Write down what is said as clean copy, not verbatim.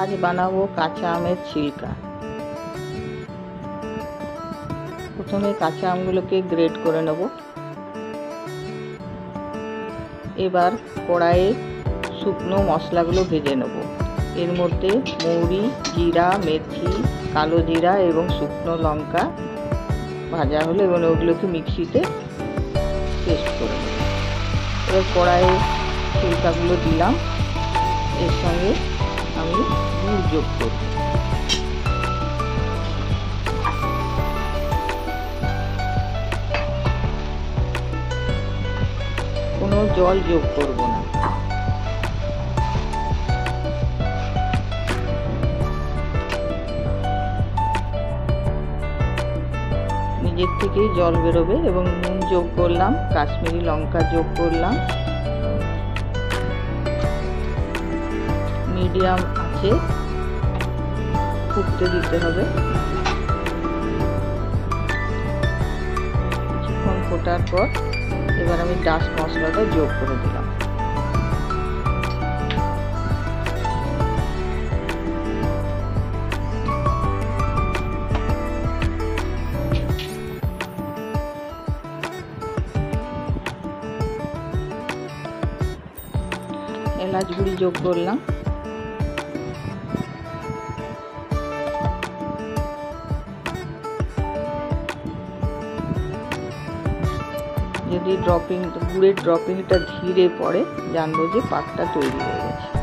আজ বানাবো কাঁচা আমের ছিলকা। প্রথমে কাঁচা আমগুলোকে গ্রেট করে নেব। এবার কড়াইয়ে শুকনো মশলাগুলো ভেজে নেব। এর মধ্যে মৌরি, জিরা, মেথি, কালো জিরা এবং শুকনো লঙ্কা ভাজা হলে এবং ওগুলোকে মিক্সিতে পেস্ট করে নেব। এবার কড়াইয়ে ছিলকাগুলো দিলাম। এর সঙ্গে আমি গুড় যোগ করব। কোনো জল যোগ করব না। নিজের থেকেই জল বেরোবে এবং নুন যোগ করলাম, কাশ্মীরি লঙ্কা যোগ করলাম। মিডিয়াম আছে ফুটতে দিতে হবে। কিছুক্ষণ ফোটার পর এবার আমি ডাস্ট মশলাটা যোগ করে দিলাম। এলাচ গুঁড়ি যোগ করলাম। যদি গুড়ের ড্রপিংটা ধীরে পড়ে জানবো যে পাকটা তৈরি হয়ে গেছে।